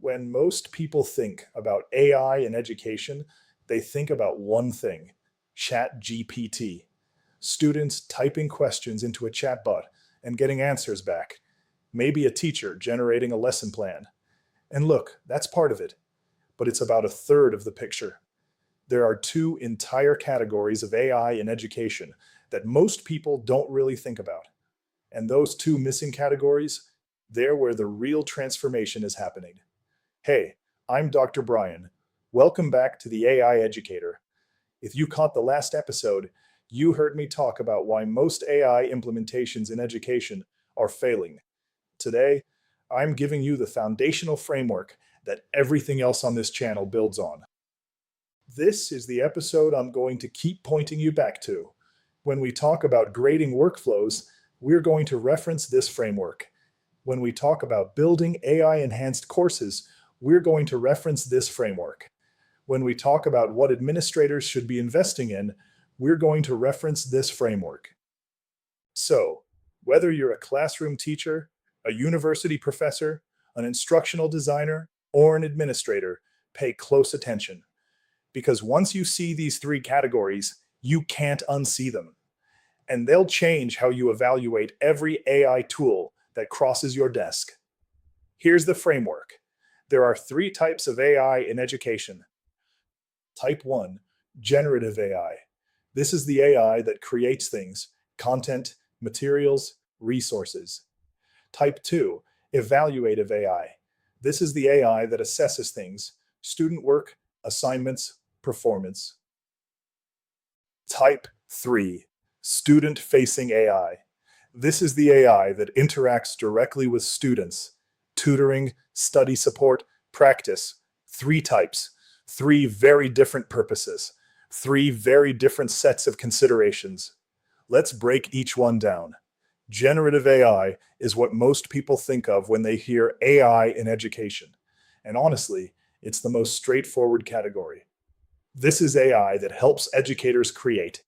When most people think about AI in education, they think about one thing: ChatGPT. Students typing questions into a chatbot and getting answers back. Maybe a teacher generating a lesson plan. And look, that's part of it, but it's about a third of the picture. There are two entire categories of AI in education that most people don't really think about. And those two missing categories, they're where the real transformation is happening. Hey, I'm Dr. Brian. Welcome back to the AI Educator. If you caught the last episode, you heard me talk about why most AI implementations in education are failing. Today, I'm giving you the foundational framework that everything else on this channel builds on. This is the episode I'm going to keep pointing you back to. When we talk about grading workflows, we're going to reference this framework. When we talk about building AI-enhanced courses, we're going to reference this framework. When we talk about what administrators should be investing in, we're going to reference this framework. So, whether you're a classroom teacher, a university professor, an instructional designer, or an administrator, pay close attention. Because once you see these three categories, you can't unsee them. And they'll change how you evaluate every AI tool that crosses your desk. Here's the framework. There are three types of AI in education. Type 1, Generative AI. This is the AI that creates things: content, materials, resources. Type 2, Evaluative AI. This is the AI that assesses things: student work, assignments, performance. Type 3, Student-facing AI. This is the AI that interacts directly with students: tutoring, study support, practice. Three types, three very different purposes, three very different sets of considerations. Let's break each one down. Generative AI is what most people think of when they hear AI in education. And honestly, it's the most straightforward category. This is AI that helps educators create.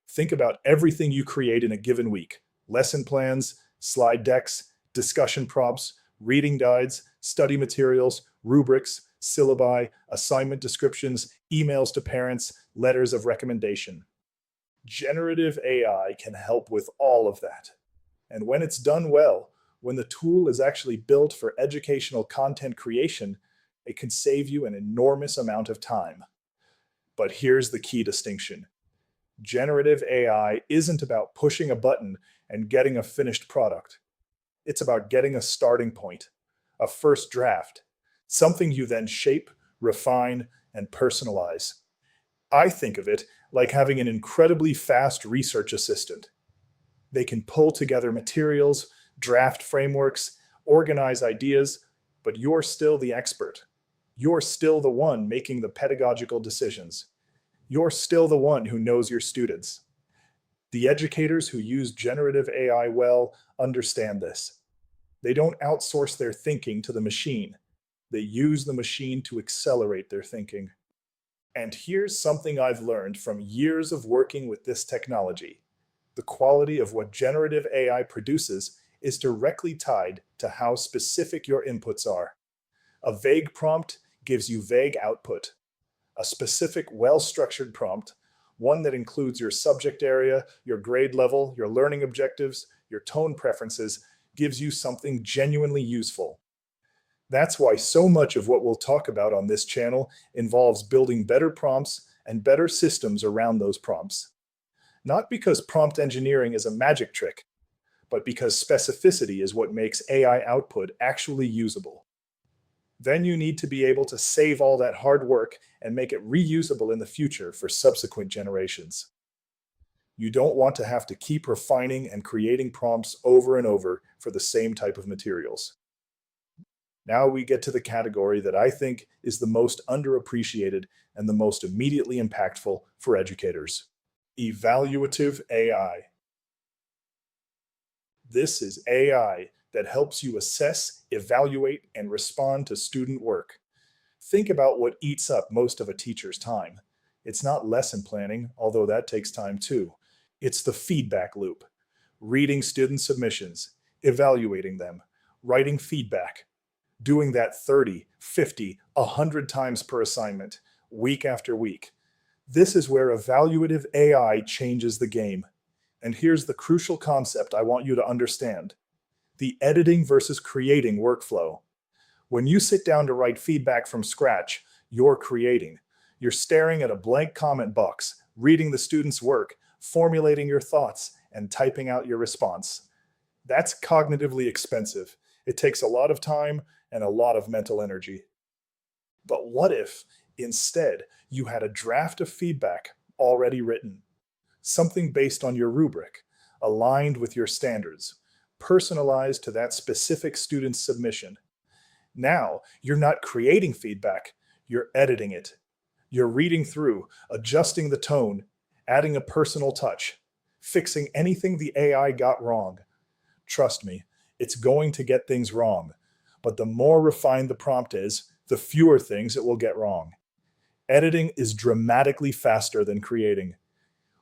Think about everything you create in a given week: lesson plans, slide decks, discussion prompts, reading guides, study materials, rubrics, syllabi, assignment descriptions, emails to parents, letters of recommendation. Generative AI can help with all of that. And when it's done well, when the tool is actually built for educational content creation, it can save you an enormous amount of time. But here's the key distinction. Generative AI isn't about pushing a button and getting a finished product. It's about getting a starting point, a first draft, something you then shape, refine, and personalize. I think of it like having an incredibly fast research assistant. They can pull together materials, draft frameworks, organize ideas, but you're still the expert. You're still the one making the pedagogical decisions. You're still the one who knows your students. The educators who use generative AI well understand this. They don't outsource their thinking to the machine. They use the machine to accelerate their thinking. And here's something I've learned from years of working with this technology. The quality of what generative AI produces is directly tied to how specific your inputs are. A vague prompt gives you vague output. A specific, well-structured prompt, one that includes your subject area, your grade level, your learning objectives, your tone preferences, gives you something genuinely useful. That's why so much of what we'll talk about on this channel involves building better prompts and better systems around those prompts. Not because prompt engineering is a magic trick, but because specificity is what makes AI output actually usable. Then you need to be able to save all that hard work and make it reusable in the future for subsequent generations. You don't want to have to keep refining and creating prompts over and over for the same type of materials. Now we get to the category that I think is the most underappreciated and the most immediately impactful for educators: Evaluative AI. This is AI that helps you assess, evaluate, and respond to student work. Think about what eats up most of a teacher's time. It's not lesson planning, although that takes time too. It's the feedback loop: reading student submissions, evaluating them, writing feedback, doing that 30, 50, 100 times per assignment, week after week. This is where evaluative AI changes the game. And here's the crucial concept I want you to understand: the editing versus creating workflow. When you sit down to write feedback from scratch, you're creating. You're staring at a blank comment box, reading the student's work, formulating your thoughts, and typing out your response. That's cognitively expensive. It takes a lot of time and a lot of mental energy. But what if, instead, you had a draft of feedback already written? Something based on your rubric, aligned with your standards, personalized to that specific student's submission. Now, you're not creating feedback, you're editing it. You're reading through, adjusting the tone, adding a personal touch, fixing anything the AI got wrong. Trust me, it's going to get things wrong. But the more refined the prompt is, the fewer things it will get wrong. Editing is dramatically faster than creating.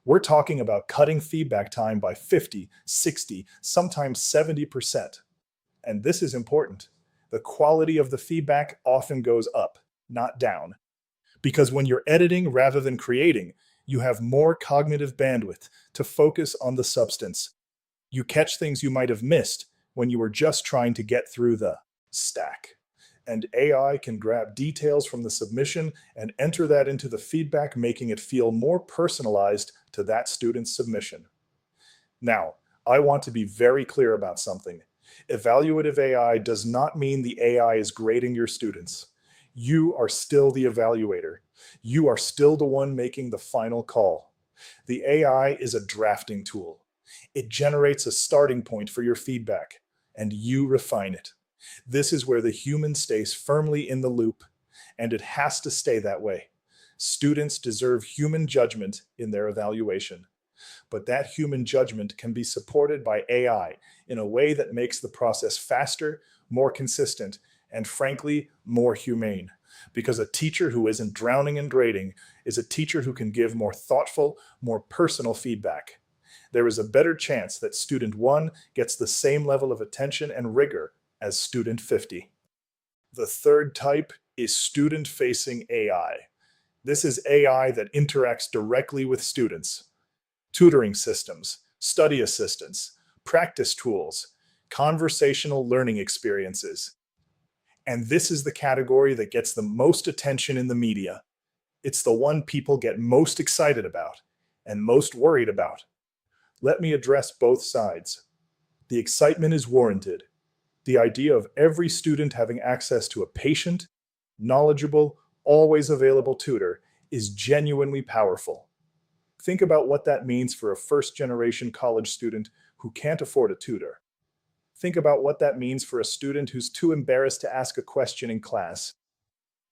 We're talking about cutting feedback time by 50, 60, sometimes 70%. And this is important. The quality of the feedback often goes up, not down. Because when you're editing rather than creating, you have more cognitive bandwidth to focus on the substance. You catch things you might have missed when you were just trying to get through the stack. And AI can grab details from the submission and enter that into the feedback, making it feel more personalized to that student's submission. Now, I want to be very clear about something. Evaluative AI does not mean the AI is grading your students. You are still the evaluator. You are still the one making the final call. The AI is a drafting tool. It generates a starting point for your feedback, and you refine it. This is where the human stays firmly in the loop, and it has to stay that way. Students deserve human judgment in their evaluation. But that human judgment can be supported by AI in a way that makes the process faster, more consistent, and frankly, more humane. Because a teacher who isn't drowning in grading is a teacher who can give more thoughtful, more personal feedback. There is a better chance that student 1 gets the same level of attention and rigor as student 50. The third type is student-facing AI. This is AI that interacts directly with students. Tutoring systems, study assistants, practice tools, conversational learning experiences. And this is the category that gets the most attention in the media. It's the one people get most excited about and most worried about. Let me address both sides. The excitement is warranted. The idea of every student having access to a patient, knowledgeable, always available tutor is genuinely powerful. Think about what that means for a first-generation college student who can't afford a tutor. Think about what that means for a student who's too embarrassed to ask a question in class.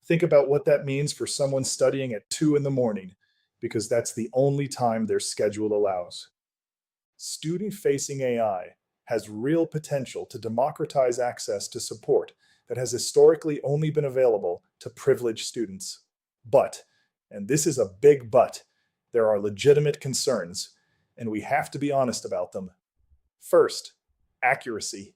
Think about what that means for someone studying at 2 in the morning, because that's the only time their schedule allows. Student-facing AI has real potential to democratize access to support that has historically only been available to privileged students. But, and this is a big but, there are legitimate concerns, and we have to be honest about them. First, accuracy.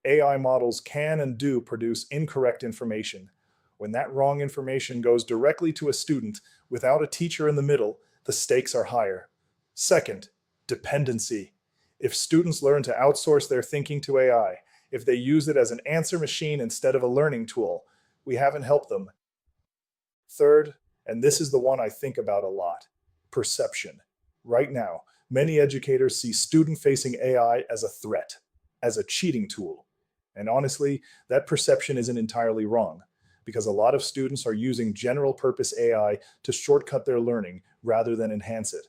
AI models can and do produce incorrect information. When that wrong information goes directly to a student without a teacher in the middle, the stakes are higher. Second, dependency. If students learn to outsource their thinking to AI, if they use it as an answer machine instead of a learning tool, we haven't helped them. Third, and this is the one I think about a lot, perception. Right now, many educators see student-facing AI as a threat, as a cheating tool. And honestly, that perception isn't entirely wrong, because a lot of students are using general-purpose AI to shortcut their learning rather than enhance it.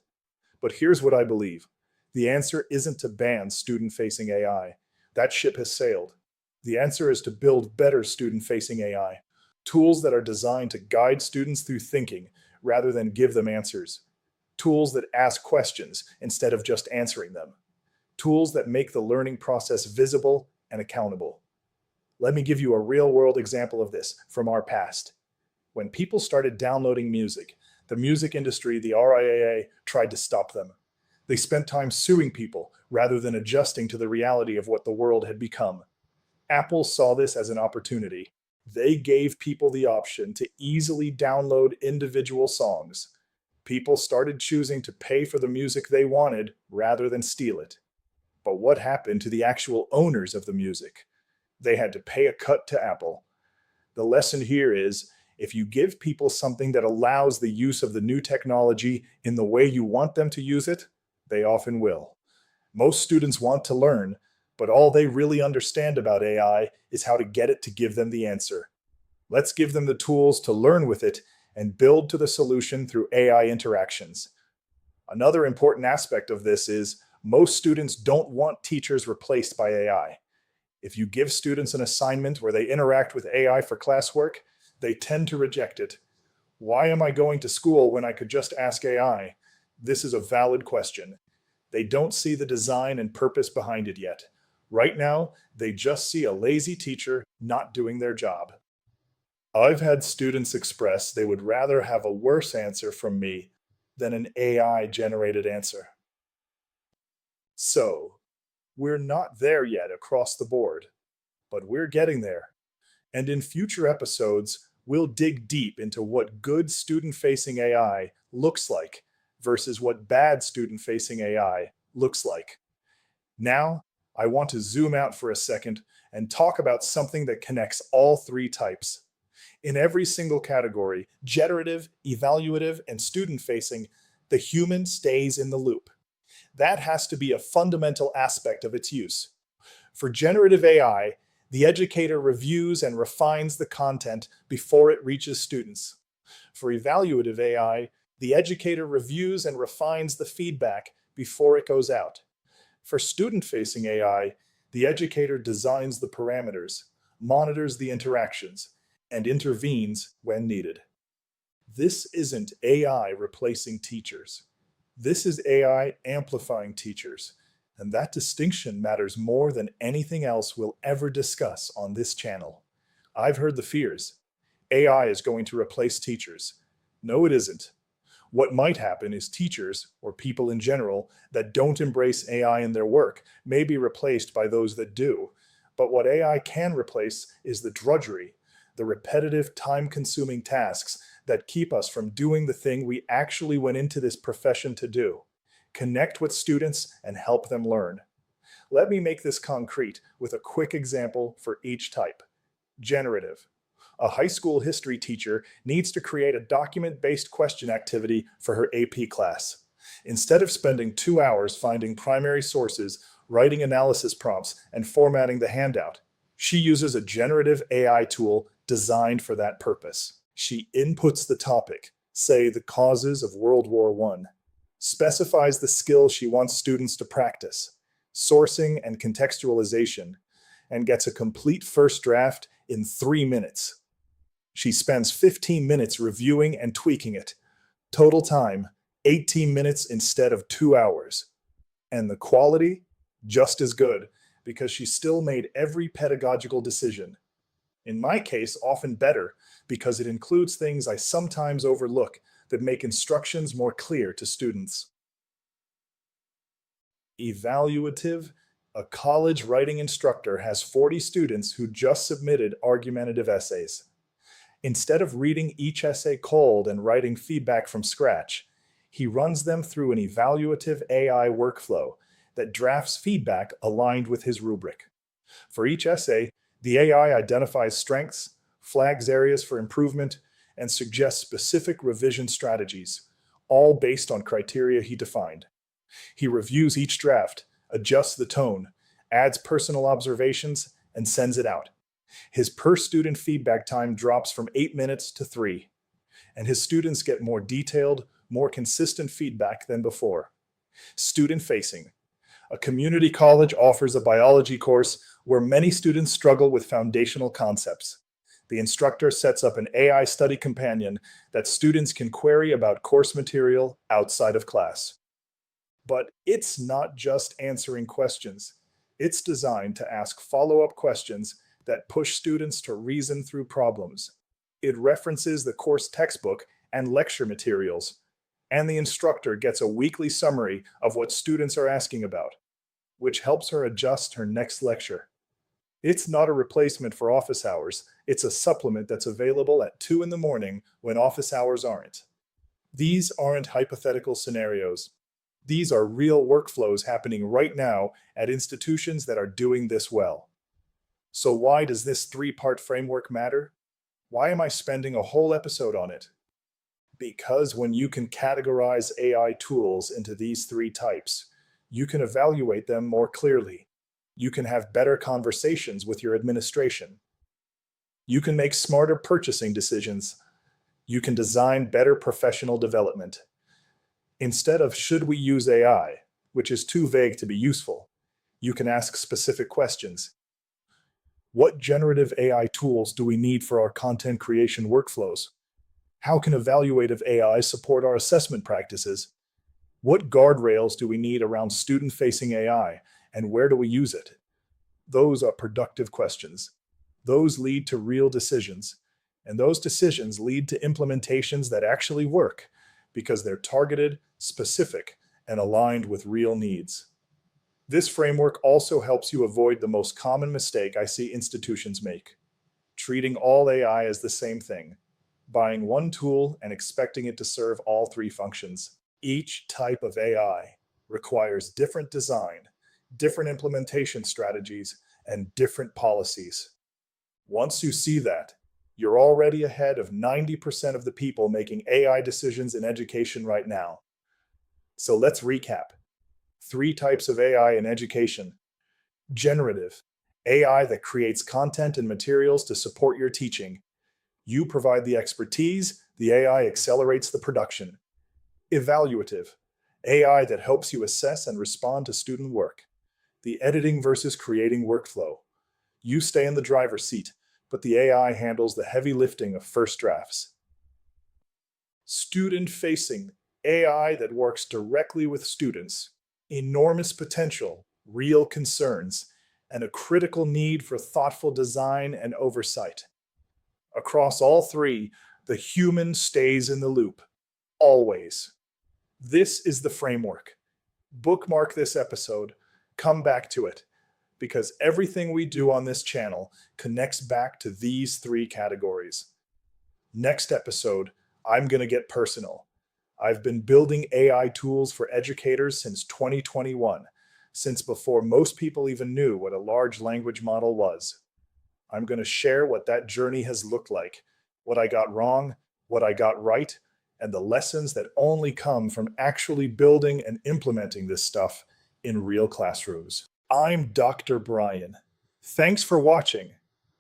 But here's what I believe. The answer isn't to ban student-facing AI. That ship has sailed. The answer is to build better student-facing AI, tools that are designed to guide students through thinking rather than give them answers. Tools that ask questions instead of just answering them. Tools that make the learning process visible and accountable. Let me give you a real-world example of this from our past. When people started downloading music, the music industry, the RIAA, tried to stop them. They spent time suing people rather than adjusting to the reality of what the world had become. Apple saw this as an opportunity. They gave people the option to easily download individual songs. People started choosing to pay for the music they wanted rather than steal it. But what happened to the actual owners of the music? They had to pay a cut to Apple. The lesson here is if you give people something that allows the use of the new technology in the way you want them to use it, they often will. Most students want to learn, but all they really understand about AI is how to get it to give them the answer. Let's give them the tools to learn with it and build to the solution through AI interactions. Another important aspect of this is most students don't want teachers replaced by AI. If you give students an assignment where they interact with AI for classwork, they tend to reject it. Why am I going to school when I could just ask AI? This is a valid question. They don't see the design and purpose behind it yet. Right now, they just see a lazy teacher not doing their job. I've had students express they would rather have a worse answer from me than an AI generated answer. So, we're not there yet across the board, but we're getting there. And in future episodes, we'll dig deep into what good student facing AI looks like versus what bad student facing AI looks like. Now, I want to zoom out for a second and talk about something that connects all three types. In every single category, generative, evaluative, and student facing, the human stays in the loop. That has to be a fundamental aspect of its use. For generative AI, the educator reviews and refines the content before it reaches students. For evaluative AI, the educator reviews and refines the feedback before it goes out. For student-facing AI, the educator designs the parameters, monitors the interactions, and intervenes when needed. This isn't AI replacing teachers. This is AI amplifying teachers, and that distinction matters more than anything else we'll ever discuss on this channel. I've heard the fears. AI is going to replace teachers. No, it isn't. What might happen is teachers, or people in general, that don't embrace AI in their work may be replaced by those that do. But what AI can replace is the drudgery, the repetitive, time-consuming tasks that keep us from doing the thing we actually went into this profession to do: connect with students and help them learn. Let me make this concrete with a quick example for each type. Generative. A high school history teacher needs to create a document-based question activity for her AP class. Instead of spending 2 hours finding primary sources, writing analysis prompts, and formatting the handout, she uses a generative AI tool designed for that purpose. She inputs the topic, say the causes of World War I, specifies the skills she wants students to practice, sourcing and contextualization, and gets a complete first draft in 3 minutes. She spends 15 minutes reviewing and tweaking it. Total time, 18 minutes instead of 2 hours. And the quality? Just as good, because she still made every pedagogical decision. In my case, often better, because it includes things I sometimes overlook that make instructions more clear to students. Evaluative. A college writing instructor has 40 students who just submitted argumentative essays. Instead of reading each essay cold and writing feedback from scratch, he runs them through an evaluative AI workflow that drafts feedback aligned with his rubric. For each essay, the AI identifies strengths, flags areas for improvement, and suggests specific revision strategies, all based on criteria he defined. He reviews each draft, adjusts the tone, adds personal observations, and sends it out. His per-student feedback time drops from 8 minutes to 3, and his students get more detailed, more consistent feedback than before. Student-facing. A community college offers a biology course where many students struggle with foundational concepts. The instructor sets up an AI study companion that students can query about course material outside of class. But it's not just answering questions. It's designed to ask follow-up questions that push students to reason through problems. It references the course textbook and lecture materials, and the instructor gets a weekly summary of what students are asking about, which helps her adjust her next lecture. It's not a replacement for office hours. It's a supplement that's available at 2 in the morning when office hours aren't. These aren't hypothetical scenarios. These are real workflows happening right now at institutions that are doing this well. So, why does this three-part framework matter? Why am I spending a whole episode on it? Because when you can categorize AI tools into these three types, you can evaluate them more clearly. You can have better conversations with your administration. You can make smarter purchasing decisions. You can design better professional development. Instead of should we use AI, which is too vague to be useful, you can ask specific questions. What generative AI tools do we need for our content creation workflows? How can evaluative AI support our assessment practices? What guardrails do we need around student-facing AI, and where do we use it? Those are productive questions. Those lead to real decisions, and those decisions lead to implementations that actually work because they're targeted, specific, and aligned with real needs. This framework also helps you avoid the most common mistake I see institutions make: treating all AI as the same thing, buying one tool and expecting it to serve all three functions. Each type of AI requires different design, different implementation strategies, and different policies. Once you see that, you're already ahead of 90% of the people making AI decisions in education right now. So let's recap. Three types of AI in education: generative, AI that creates content and materials to support your teaching. You provide the expertise, the AI accelerates the production. Evaluative, AI that helps you assess and respond to student work. The editing versus creating workflow. You stay in the driver's seat, but the AI handles the heavy lifting of first drafts. Student-facing, AI that works directly with students. Enormous potential, real concerns, and a critical need for thoughtful design and oversight. Across all three, the human stays in the loop. Always. This is the framework. Bookmark this episode. Come back to it, because everything we do on this channel connects back to these three categories. Next episode, I'm going to get personal. I've been building AI tools for educators since 2021, since before most people even knew what a large language model was. I'm going to share what that journey has looked like, what I got wrong, what I got right, and the lessons that only come from actually building and implementing this stuff in real classrooms. I'm Dr. Brian. Thanks for watching.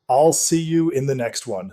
I'll see you in the next one.